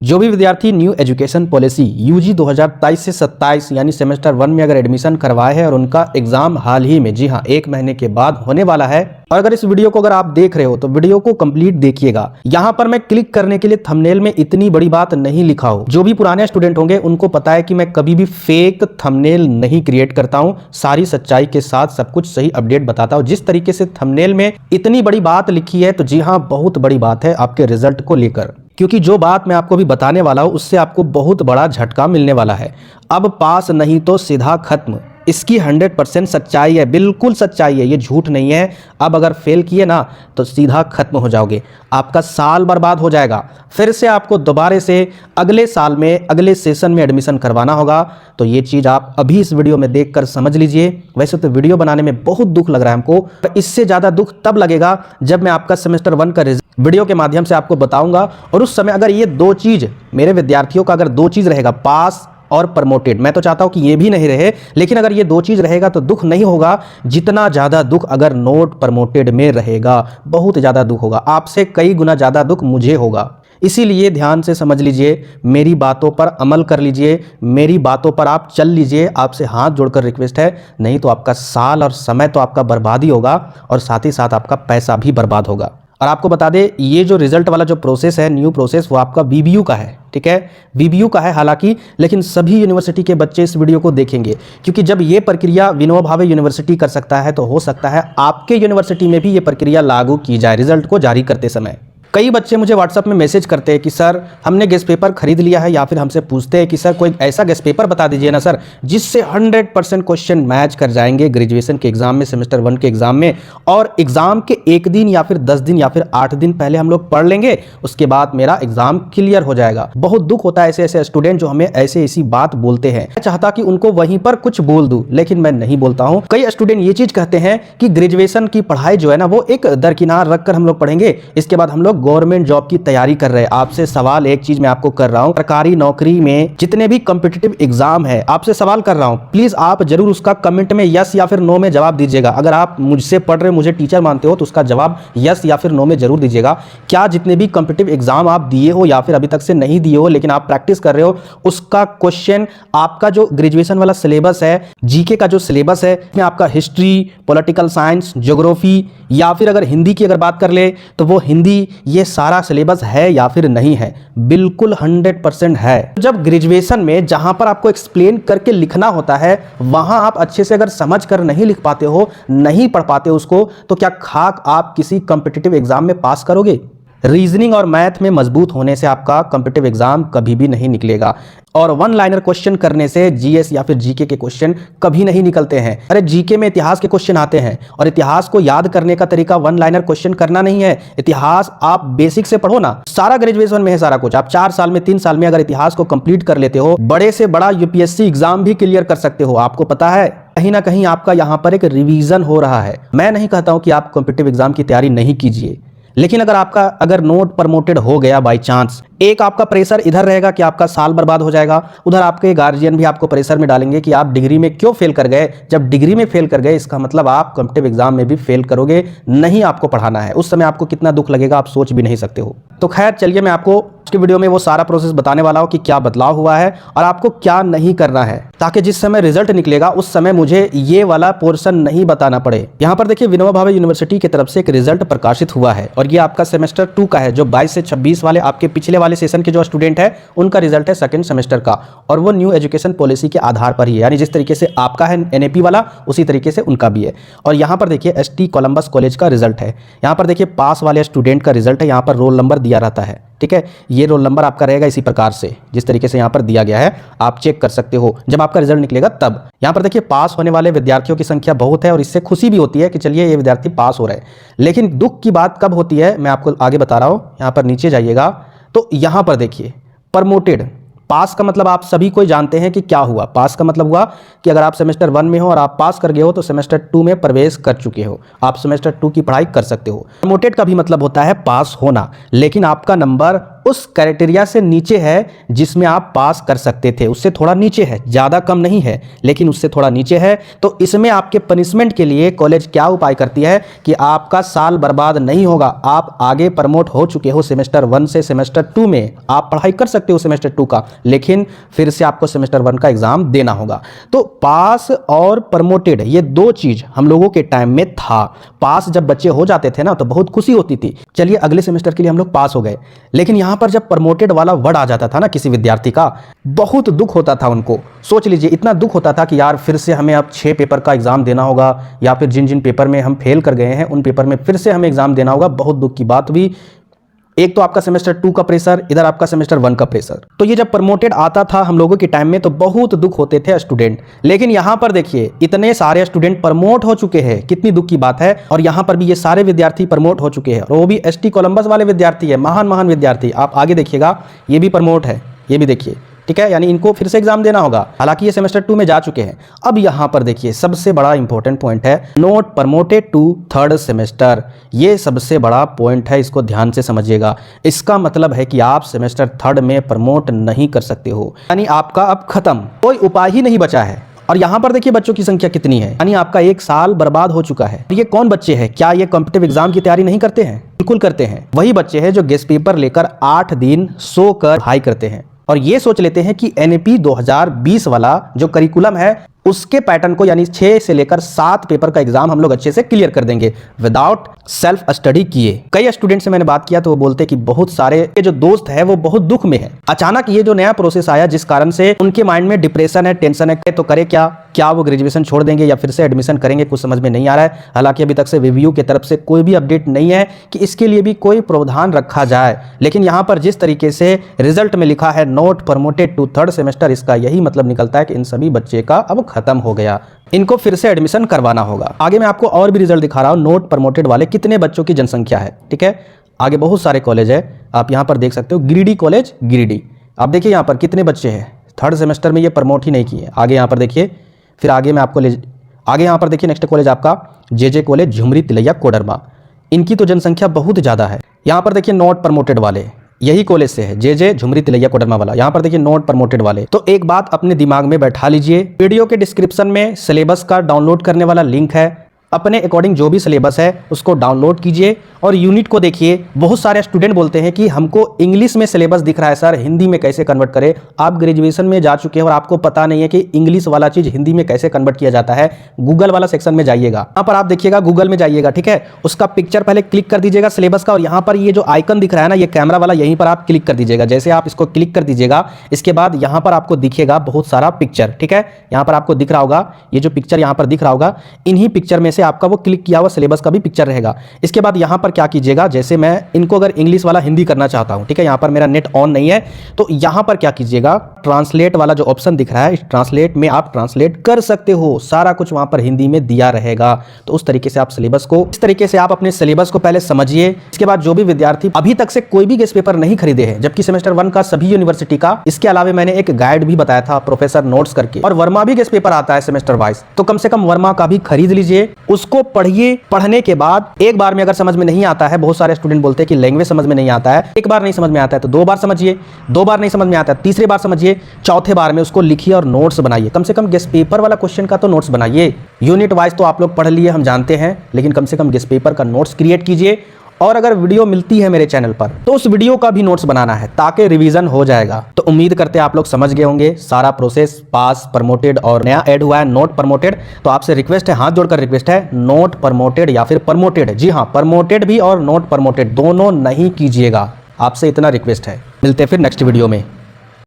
जो भी विद्यार्थी न्यू एजुकेशन पॉलिसी यूजी 2023 से 27 यानी सेमेस्टर 1 में अगर एडमिशन करवाए हैं और उनका एग्जाम हाल ही में, जी हाँ, 1 महीने के बाद होने वाला है, और अगर इस वीडियो को अगर आप देख रहे हो तो वीडियो को कंप्लीट देखिएगा। यहां पर मैं क्लिक करने के लिए थंबनेल में इतनी बड़ी बात नहीं लिखा हूं। जो भी पुराने स्टूडेंट होंगे उनको पता है कि मैं कभी भी फेक थंबनेल नहीं क्रिएट करता हूं, सारी सच्चाई के साथ सब कुछ सही अपडेट बताता हूं। जिस तरीके से थंबनेल में इतनी बड़ी बात लिखी है तो जी हाँ, बहुत बड़ी बात है आपके रिजल्ट को लेकर, क्योंकि जो बात मैं आपको भी बताने वाला हूं उससे आपको बहुत बड़ा झटका मिलने वाला है। अब पास नहीं तो सीधा खत्म, इसकी 100% सच्चाई है, बिल्कुल सच्चाई है, ये झूठ नहीं है। अब अगर फेल किए ना तो सीधा खत्म हो जाओगे, आपका साल बर्बाद हो जाएगा। फिर से आपको दोबारा से अगले साल में अगले सेशन में एडमिशन करवाना होगा। तो ये चीज़ आप अभी इस वीडियो में देखकर समझ लीजिए। वैसे तो वीडियो बनाने में बहुत दुख लग रहा है हमको, पर इससे ज़्यादा दुख तब लगेगा जब मैं आपका सेमेस्टर 1 का रिजल्ट वीडियो के माध्यम से आपको बताऊंगा। और उस समय अगर ये दो चीज़ मेरे विद्यार्थियों का अगर दो चीज़ रहेगा, पास और प्रमोटेड, मैं तो चाहता हूं कि ये भी नहीं रहे, लेकिन अगर ये दो चीज रहेगा तो दुख नहीं होगा जितना ज्यादा दुख अगर नोट प्रमोटेड में रहेगा। बहुत ज्यादा दुख होगा, आपसे कई गुना ज्यादा दुख मुझे होगा। इसीलिए ध्यान से समझ लीजिए, मेरी बातों पर अमल कर लीजिए, मेरी बातों पर आप चल लीजिए। आपसे हाथ जोड़कर रिक्वेस्ट है, नहीं तो आपका साल और समय तो आपका बर्बाद ही होगा और साथ ही साथ आपका पैसा भी बर्बाद होगा। और आपको बता दें, ये जो रिजल्ट वाला जो प्रोसेस है, न्यू प्रोसेस, वो आपका बीबीयू का है, ठीक है, बीबीयू का है हालांकि, लेकिन सभी यूनिवर्सिटी के बच्चे इस वीडियो को देखेंगे, क्योंकि जब ये प्रक्रिया विनोबा भावे यूनिवर्सिटी कर सकता है तो हो सकता है आपके यूनिवर्सिटी में भी ये प्रक्रिया लागू की जाए रिजल्ट को जारी करते समय। कई बच्चे मुझे व्हाट्सएप में मैसेज करते हैं कि सर हमने गेस्ट पेपर खरीद लिया है, या फिर हमसे पूछते हैं कि सर कोई ऐसा गेस्ट पेपर बता दीजिए ना सर जिससे 100% क्वेश्चन मैच कर जाएंगे ग्रेजुएशन के एग्जाम में, सेमेस्टर 1 के एग्जाम में, और एग्जाम के 1 दिन या फिर 10 दिन या फिर 8 दिन पहले हम लोग पढ़ लेंगे, उसके बाद मेरा एग्जाम क्लियर हो जाएगा। बहुत दुख होता है ऐसे ऐसे स्टूडेंट जो हमें ऐसी बात बोलते हैं। मैं चाहता कि उनको वहीं पर कुछ बोल दूं, लेकिन मैं नहीं बोलता हूं। कई स्टूडेंट ये चीज कहते हैं कि ग्रेजुएशन की पढ़ाई जो है ना वो एक दरकिनार रखकर हम लोग पढ़ेंगे, इसके बाद हम लोग गवर्नमेंट जॉब की तैयारी कर रहे हैं। आपसे सवाल एक चीज मैं आपको कर रहा हूं, सरकारी नौकरी में जितने भी कॉम्पिटिटिव एग्जाम है, आपसे सवाल कर रहा हूं, प्लीज आप जरूर उसका कमेंट में यस या फिर नो में जवाब दीजिएगा। अगर आप मुझसे पढ़ रहे, मुझे टीचर मानते हो तो उसका जवाब यस या फिर नो में जरूर दीजिएगा। क्या जितने भी कॉम्पिटिटिव एग्जाम आप दिए हो या फिर अभी तक से नहीं दिए हो लेकिन आप प्रैक्टिस कर रहे हो, उसका क्वेश्चन आपका जो ग्रेजुएशन वाला सिलेबस है, जीके का जो सिलेबस है, में आपका हिस्ट्री, पॉलिटिकल साइंस, ज्योग्राफी या फिर अगर हिंदी की अगर बात कर ले तो वो हिंदी, ये सारा सिलेबस है या फिर नहीं है? बिल्कुल 100% है। जब ग्रेजुएशन में जहां पर आपको एक्सप्लेन करके लिखना होता है, वहां आप अच्छे से अगर समझ कर नहीं लिख पाते हो, नहीं पढ़ पाते हो उसको, तो क्या खाक आप किसी कॉम्पिटिटिव एग्जाम में पास करोगे? रीजनिंग और मैथ में मजबूत होने से आपका कॉम्पिटिटिव एग्जाम कभी भी नहीं निकलेगा, और वन लाइनर क्वेश्चन करने से जीएस या फिर जीके के क्वेश्चन कभी नहीं निकलते हैं। अरे जीके में इतिहास के क्वेश्चन आते हैं, और इतिहास को याद करने का तरीका वन लाइनर क्वेश्चन करना नहीं है। इतिहास आप बेसिक से पढ़ो ना, सारा ग्रेजुएशन में है सारा कुछ। आप 4 साल में 3 साल में अगर इतिहास को कंप्लीट कर लेते हो, बड़े से बड़ा यूपीएससी एग्जाम भी क्लियर कर सकते हो। आपको पता है कहीं ना कहीं आपका यहां पर एक रिवीजन हो रहा है। मैं नहीं कहता हूं कि आप कॉम्पिटिटिव एग्जाम की तैयारी नहीं कीजिए, लेकिन अगर नोट प्रमोटेड हो गया बाय चांस, एक आपका प्रेशर इधर रहेगा कि आपका साल बर्बाद हो जाएगा, उधर आपके गार्जियन भी आपको प्रेशर में डालेंगे कि आप डिग्री में क्यों फेल कर गए। जब डिग्री में फेल कर गए इसका मतलब आप कॉम्पिटिटिव एग्जाम में भी फेल करोगे, नहीं आपको पढ़ाना है। उस समय आपको कितना दुख लगेगा आप सोच भी नहीं सकते हो। तो खैर चलिए, मैं आपको इसके वीडियो में वो सारा प्रोसेस बताने वाला हूं कि क्या बदलाव हुआ है और आपको क्या नहीं करना है, ताकि जिस समय रिजल्ट निकलेगा उस समय मुझे ये वाला पोर्शन नहीं बताना पड़े। यहां पर देखिए, विनोबा भावे यूनिवर्सिटी की तरफ से एक रिजल्ट प्रकाशित हुआ है, और ये आपका सेमेस्टर 2 का है, जो 22 से 26 वाले आपके पिछले वाले सेशन के जो स्टूडेंट है उनका रिजल्ट है सेकंड सेमेस्टर का, और वो न्यू एजुकेशन पॉलिसी के आधार पर ही है, यानी जिस तरीके से आपका है एनएपी वाला उसी तरीके से उनका भी है। और यहाँ पर देखिए एसटी कोलंबस कॉलेज का रिजल्ट है। यहाँ पर देखिए पास वाले स्टूडेंट का रिजल्ट है, यहाँ पर रोल नंबर दिया रहता है, ठीक है। ये रोल नंबर आपका रहेगा इसी प्रकार से जिस तरीके से यहाँ पर दिया गया है, आप चेक कर सकते हो जब आपका रिजल्ट निकलेगा तब। यहाँ पर देखिए पास होने वाले विद्यार्थियों की संख्या बहुत है, और इससे खुशी भी होती है कि चलिए ये विद्यार्थी पास हो रहे हैं। लेकिन दुख की बात कब होती है मैं आपको आगे बता रहा हूँ। यहाँ पर नीचे जाइएगा तो यहाँ पर देखिए प्रमोटेड। पास का मतलब आप सभी कोई जानते हैं कि क्या हुआ। पास का मतलब हुआ कि अगर आप सेमेस्टर 1 में हो और आप पास कर गए हो तो सेमेस्टर 2 में प्रवेश कर चुके हो, आप सेमेस्टर 2 की पढ़ाई कर सकते हो। प्रमोटेड का भी मतलब होता है पास होना, लेकिन आपका नंबर उस क्राइटेरिया से नीचे है जिसमें आप पास कर सकते थे, उससे थोड़ा नीचे है, ज़्यादा कम नहीं है लेकिन उससे थोड़ा नीचे है। तो इसमें आपके पनिशमेंट के लिए कॉलेज क्या उपाय करती है कि आपका साल बर्बाद नहीं होगा, आप आगे प्रमोट हो चुके हो सेमेस्टर 1 से सेमेस्टर 2 में, आप पढ़ाई कर सकते हो सेमेस्टर 2 का, लेकिन फिर से आपको सेमेस्टर 1 का एग्जाम देना होगा। तो पास और प्रमोटेड ये दो चीज हम लोगों के टाइम में था। पास जब बच्चे हो जाते थे ना तो बहुत खुशी होती थी, चलिए अगले सेमेस्टर के लिए हम लोग पास हो गए। लेकिन यहां पर जब प्रमोटेड वाला वर्ड आ जाता था ना किसी विद्यार्थी का, बहुत दुख होता था उनको। सोच लीजिए इतना दुख होता था कि यार फिर से हमें अब 6 पेपर का एग्जाम देना होगा, या फिर जिन जिन पेपर में हम फेल कर गए हैं उन पेपर में फिर से हमें एग्जाम देना होगा। बहुत दुख की बात हुई। एक तो आपका सेमेस्टर 2 का प्रेशर, इधर आपका सेमेस्टर 1 का प्रेशर। तो ये जब प्रमोटेड आता था हम लोगों के टाइम में तो बहुत दुख होते थे स्टूडेंट। लेकिन यहां पर देखिए इतने सारे स्टूडेंट प्रमोट हो चुके हैं, कितनी दुख की बात है। और यहां पर भी ये सारे विद्यार्थी प्रमोट हो चुके हैं, और वो भी एसटी कोलंबस वाले विद्यार्थी है, महान महान विद्यार्थी। आप आगे देखिएगा ये भी प्रमोट है, ये भी देखिए, ठीक है, यानी इनको फिर से एग्जाम देना होगा, हालांकि ये सेमेस्टर 2 में जा चुके हैं। अब यहां पर देखिए सबसे बड़ा इंपॉर्टेंट पॉइंट है not promoted to 3rd semester. ये सबसे बड़ा पॉइंट है, इसको ध्यान से समझिएगा। इसका मतलब है कि आप सेमेस्टर 3rd में प्रमोट नहीं कर सकते हो, यानी आपका अब खत्म, कोई उपाय ही नहीं बचा है। और यहां पर देखिए बच्चों की संख्या कितनी है, यानी आपका 1 साल बर्बाद हो चुका है। ये कौन बच्चे हैं, क्या ये कॉम्पिटिटिव एग्जाम की तैयारी नहीं करते हैं? बिल्कुल करते हैं। वही बच्चे हैं जो गेस्ट पेपर लेकर 8 दिन सोकर पढ़ाई करते हैं और ये सोच लेते हैं कि एनईपी 2020 वाला जो करिकुलम है उसके पैटर्न को, यानी 6 से लेकर 7 पेपर का एग्जाम हम लोग अच्छे से क्लियर कर देंगे विदाउट सेल्फ स्टडी किए। कई स्टूडेंट से मैंने बात किया तो वो बोलते कि बहुत सारे के जो दोस्त है वो बहुत दुख में है। अचानक ये जो नया प्रोसेस आया जिस कारण से उनके माइंड में डिप्रेशन है, टेंशन है, तो करे क्या वो ग्रेजुएशन छोड़ देंगे या फिर से एडमिशन करेंगे, कुछ समझ में नहीं आ रहा है। हालांकि अभी तक से रिव्यू की तरफ से कोई भी अपडेट नहीं है कि इसके लिए भी कोई प्रावधान रखा जाए। लेकिन यहाँ पर जिस तरीके से रिजल्ट में लिखा है not promoted to 3rd semester, इसका यही मतलब निकलता है कि इन सभी बच्चे का अब खत्म हो गया, इनको फिर से एडमिशन करवाना होगा। आगे मैं आपको और भी रिजल्ट दिखा रहा हूं, नोट प्रमोटेड वाले कितने बच्चों की जनसंख्या है, ठीक है। आगे बहुत सारे कॉलेज है, आप यहां पर देख सकते हो गिरिडीह कॉलेज, गिरिडीह। आप देखिए यहां पर कितने बच्चे हैं 3rd सेमेस्टर में ये प्रमोट ही नहीं किए। आगे यहां पर देखिए, फिर आगे मैं आपको आगे यहां पर देखिए नेक्स्ट कॉलेज आपका जेजे कॉलेज झुमरी तिलैया कोडरमा, इनकी तो जनसंख्या बहुत ज़्यादा है। यहां पर देखिए नोट प्रमोटेड वाले यही कॉलेज से है, जेजे झुमरी तिलैया कोडरमा वाला। यहां पर देखिए नोट प्रमोटेड वाले। तो एक बात अपने दिमाग में बैठा लीजिए, वीडियो के डिस्क्रिप्शन में सिलेबस का डाउनलोड करने वाला लिंक है, अपने अकॉर्डिंग जो भी सिलेबस है उसको डाउनलोड कीजिए और यूनिट को देखिए। बहुत सारे स्टूडेंट बोलते हैं कि हमको इंग्लिश में सिलेबस दिख रहा है सर, हिंदी में कैसे कन्वर्ट करें। आप ग्रेजुएशन में जा चुके हैं और आपको पता नहीं है कि इंग्लिश वाला चीज़ हिंदी में कैसे कन्वर्ट किया जाता है। गूगल वाला सेक्शन में जाइएगा, यहाँ पर आप देखिएगा, गूगल में जाइएगा, ठीक है, उसका पिक्चर पहले क्लिक कर दीजिएगा सिलेबस का, और यहाँ पर ये जो आइकन दिख रहा है ना, ये कैमरा वाला, यहीं पर आप क्लिक कर दीजिएगा। जैसे आप इसको क्लिक कर दीजिएगा, इसके बाद यहाँ पर आपको दिखेगा बहुत सारा पिक्चर, ठीक है, यहाँ पर आपको दिख रहा होगा, ये जो पिक्चर यहाँ पर दिख रहा होगा, इन्हीं पिक्चर में से आपका वो क्लिक किया हुआ सिलेबस का भी पिक्चर रहेगा। इसके बाद यहाँ पर क्या कीजिएगा, जैसे मैं इनको अगर इंग्लिश वाला हिंदी करना चाहता हूं, ठीक है, यहां पर मेरा नेट ऑन नहीं है, तो यहां पर क्या कीजिएगा, ट्रांसलेट वाला जो ऑप्शन दिख रहा है, इस ट्रांसलेट में आप ट्रांसलेट कर सकते हो, सारा कुछ वहां पर हिंदी में दिया रहेगा। तो उस तरीके से आप सिलेबस को, इस तरीके से आप अपने सिलेबस को पहले समझिए। इसके बाद जो भी विद्यार्थी अभी तक से कोई भी गेस्ट पेपर नहीं खरीदे हैं, जबकि सेमेस्टर 1 का सभी यूनिवर्सिटी का, इसके अलावा मैंने एक गाइड भी बताया था प्रोफेसर नोट्स करके, और वर्मा भी गेस्ट पेपर आता है सेमेस्टर वाइज, तो कम से कम वर्मा का भी खरीद लीजिए, उसको पढ़िए। पढ़ने के बाद एक बार में अगर समझ में नहीं आता है, बहुत सारे स्टूडेंट बोलते हैं कि लैंग्वेज समझ में नहीं आता है, एक बार नहीं समझ में आता है तो 2 बार समझिए, 2 बार नहीं समझ में आता है तीसरी बार समझिए, चौथे बार में उसको लिखिए और नोट्स बनाइए। कम से कम गेस्ट पेपर वाला क्वेश्चन का तो नोट्स बनाइए। यूनिट वाइज तो आप लोग पढ़ लिए, हम जानते हैं, लेकिन कम से कम गेस्ट पेपर का नोट्स क्रिएट कीजिए। और अगर वीडियो मिलती है मेरे चैनल पर तो उस वीडियो का भी नोट्स बनाना है ताकि रिवीजन हो जाएगा। तो उम्मीद करते हैं आप लोग समझ गए होंगे सारा प्रोसेस, पास, प्रमोटेड और नया ऐड हुआ है नोट प्रमोटेड। तो आपसे रिक्वेस्ट है, हाथ जोड़कर रिक्वेस्ट है, नोट प्रमोटेड या फिर प्रमोटेड, जी हाँ, प्रमोटेड भी और नोट प्रमोटेड दोनों नहीं कीजिएगा, आपसे इतना रिक्वेस्ट है। मिलते हैं फिर नेक्स्ट वीडियो में।